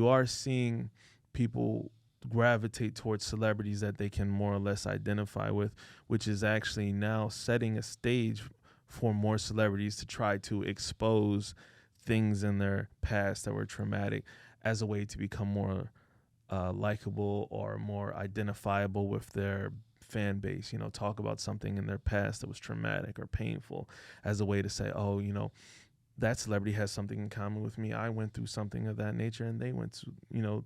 you are seeing people gravitate towards celebrities that they can more or less identify with, which is actually now setting a stage for more celebrities to try to expose things in their past that were traumatic as a way to become more likable or more identifiable with their fan base. Talk about something in their past that was traumatic or painful as a way to say, oh, that celebrity has something in common with me. I went through something of that nature, and they went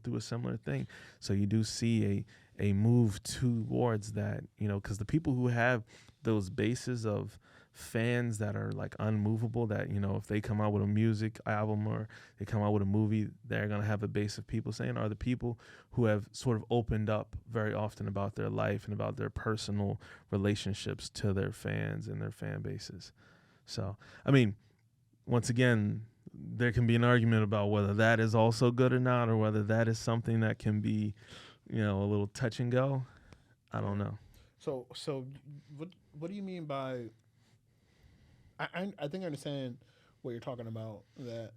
through a similar thing. So you do see a move towards that, because the people who have those bases of fans that are like unmovable, that if they come out with a music album or they come out with a movie, they're going to have a base of people saying, are the people who have sort of opened up very often about their life and about their personal relationships to their fans and their fan bases. So once again, there can be an argument about whether that is also good or not, or whether that is something that can be, a little touch and go. I don't know. So what do you mean by? I think I understand what you're talking about. That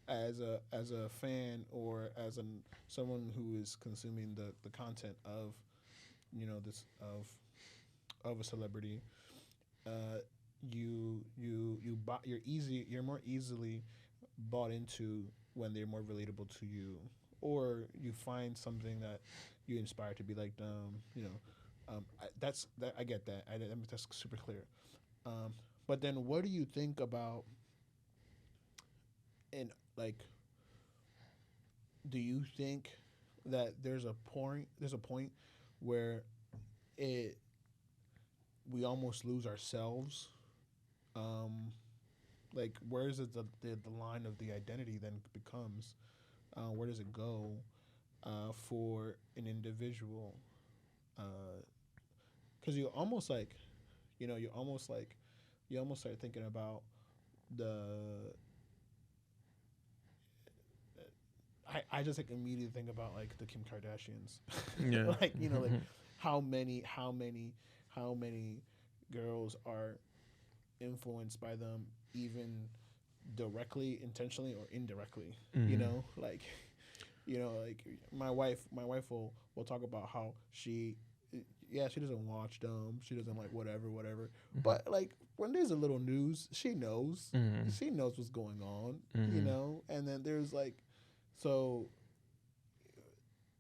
as a fan or as someone who is consuming the content of this of a celebrity, uh, you're more easily bought into when they're more relatable to you, or you find something that you inspire to be like them. That's that I get that. That's super clear. Um, but then, what do you think about and like? Do you think that there's a point where it we almost lose ourselves? Um, like, where is it the line of the identity then becomes? Where does it go for an individual? Because you almost like, you almost start thinking about the. I just like immediately think about like the Kim Kardashians, Yeah. like like how many girls are influenced by them, even directly, intentionally, or indirectly. Mm-hmm. Like my wife will talk about how yeah, she doesn't watch them, she doesn't like whatever, but like when there's a little news, Mm-hmm. she knows what's going on, Mm-hmm. and then there's like, so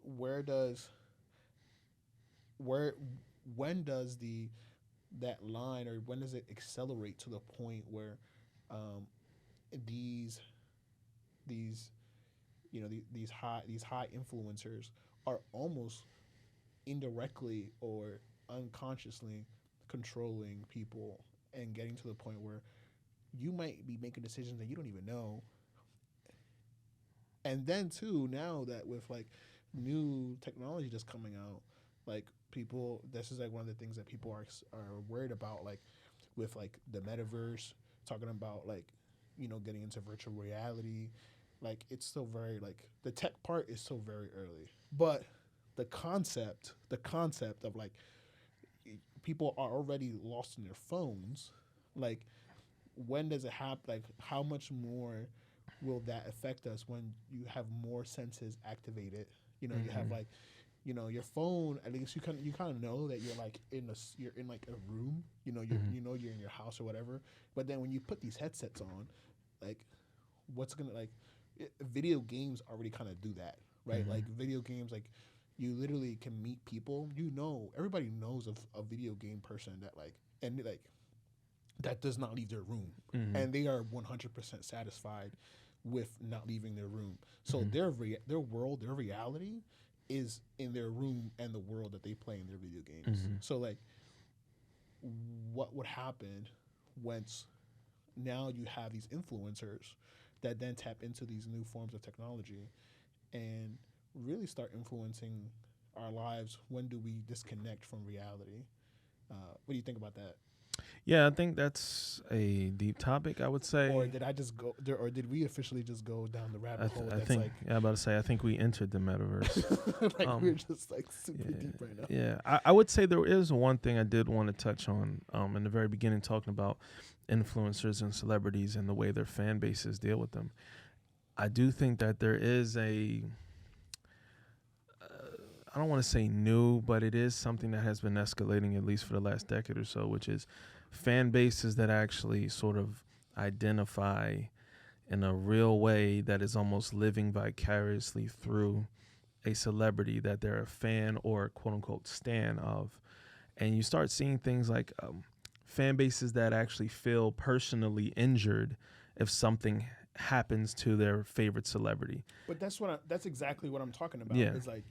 where does where when does the that line, or when does it accelerate to the point where um, these these these high influencers are almost indirectly or unconsciously controlling people, and getting to the point where you might be making decisions that you don't even know. And then too, now that with like new technology just coming out, like people, this is like one of the things that people are worried about, like with like the metaverse, talking about like getting into virtual reality. Like it's still very like the tech part is still very early, but the concept of like people are already lost in their phones. Like when does it happen? Like how much more will that affect us when you have more senses activated? You have Mm-hmm. like your phone. At least you kind of know that you're in like a room. You're in your house or whatever. But then when you put these headsets on, like what's gonna like video games already kind of do that, right? Mm-hmm. Like video games, like you literally can meet people. Everybody knows of a video game person that like, and like that does not leave their room, Mm-hmm. and they are 100% satisfied with not leaving their room. So Mm-hmm. their world, their reality is in their room and the world that they play in their video games. Mm-hmm. So like what would happen once now you have these influencers that then tap into these new forms of technology and really start influencing our lives? When do we disconnect from reality? What do you think about that? Yeah, I think that's a deep topic, I would Or say. did I just go there, or did we officially just go down the rabbit I, th- hole I that's think, like yeah, I'm about to say, I think we entered the metaverse. like we're Um, just like super yeah, deep right now? yeah. I would say there is one thing I did want to touch on in the very beginning, talking about influencers and celebrities and the way their fan bases deal with them. I do think that there is a, I don't want to say new, but it is something that has been escalating at least for the last decade or so, which is fan bases that actually sort of identify in a real way that is almost living vicariously through a celebrity that they're a fan or quote unquote stan of. And you start seeing things like fan bases that actually feel personally injured if something happens to their favorite celebrity. But that's exactly what I'm talking about. Yeah. It's like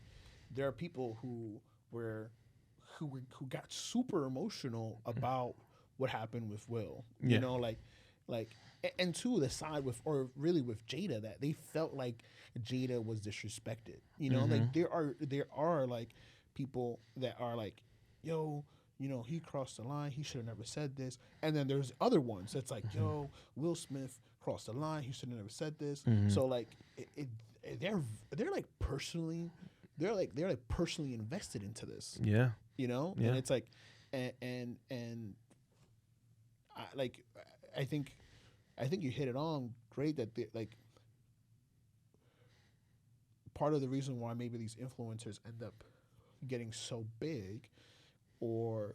there are people were who got super emotional about what happened with Will. You Yeah. know, like and to the side with or really with Jada that they felt like Jada was disrespected. You know, Mm-hmm. like there are like people that are like, yo, you know, he crossed the line. He should have never said this. And then there's other ones that's like, Mm-hmm. yo, Will Smith crossed the line. He should have never said this. Mm-hmm. So like, they're like personally, they're like personally invested into this, Yeah. you know. Yeah. And it's like, and I like, I think, I think you hit it on great that they, like part of the reason why maybe these influencers end up getting so big or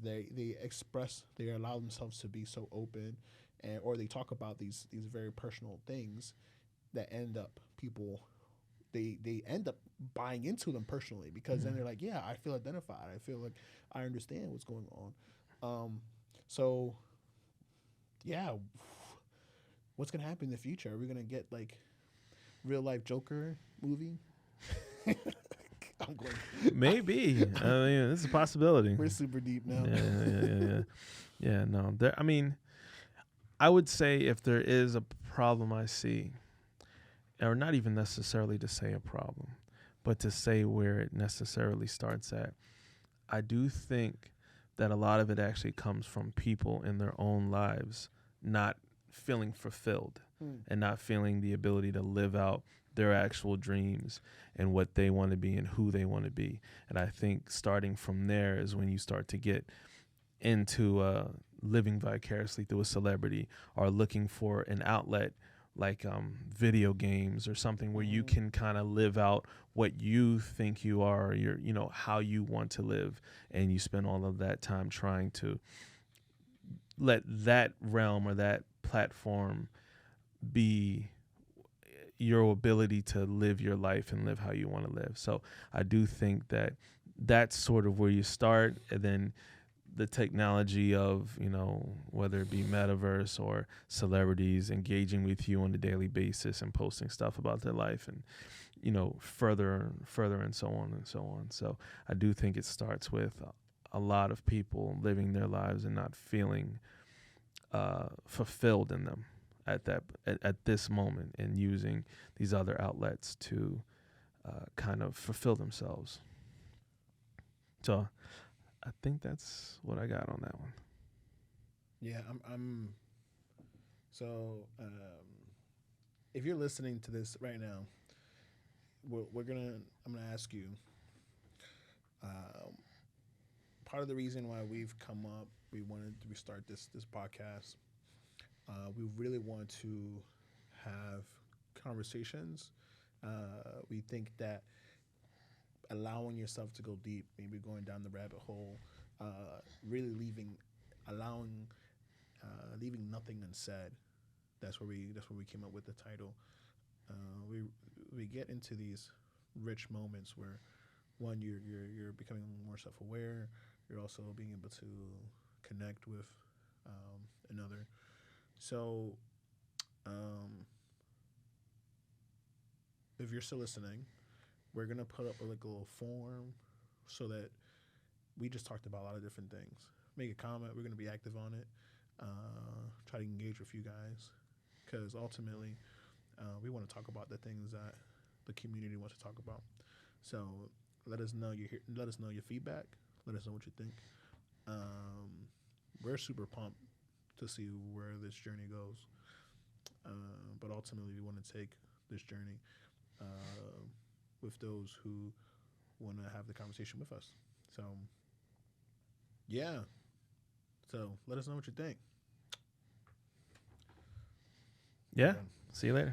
they allow themselves to be so open and or they talk about these very personal things that end up people they end up buying into them personally because then they're like, yeah, I feel identified, I feel like I understand what's going on. So yeah, what's gonna happen in the future? Are we gonna get like real life Joker movie? I'm going. Maybe. I mean, this is a possibility. We're super deep now. Yeah. No, there. I mean, I would say if there is a problem I see, or not even necessarily to say a problem, but to say where it necessarily starts at, I do think that a lot of it actually comes from people in their own lives not feeling fulfilled and not feeling the ability to live out their actual dreams and what they want to be and who they want to be. And I think starting from there is when you start to get into living vicariously through a celebrity or looking for an outlet like video games or something where you can kind of live out what you think you are, your, you know, how you want to live, and you spend all of that time trying to let that realm or that platform be your ability to live your life and live how you want to live. So I do think that that's sort of where you start, and then the technology of, you know, whether it be metaverse or celebrities engaging with you on a daily basis and posting stuff about their life and, you know, further and so on and so on. So I do think it starts with a lot of people living their lives and not feeling fulfilled in them at this moment, and using these other outlets to kind of fulfill themselves. So I think that's what I got on that one. Yeah, I'm so if you're listening to this right now, I'm gonna ask you. Um, Part of the reason why we've come up, we wanted to restart this podcast. We really want to have conversations. We think that allowing yourself to go deep, maybe going down the rabbit hole, really allowing, leaving nothing unsaid. That's where we came up with the title. We get into these rich moments where one you're becoming more self aware. You're also being able to connect with another. So um, if you're still listening, we're gonna put up like a little form so that we just talked about a lot of different things. Make a comment. We're gonna be active on it. Try to engage with you guys because ultimately we want to talk about the things that the community wants to talk about. So let us know let us know your feedback. Let us know what you think. We're super pumped to see where this journey goes. But ultimately, we want to take this journey uh, with those who want to have the conversation with us. So, yeah. So let us know what you think. Yeah. See you later.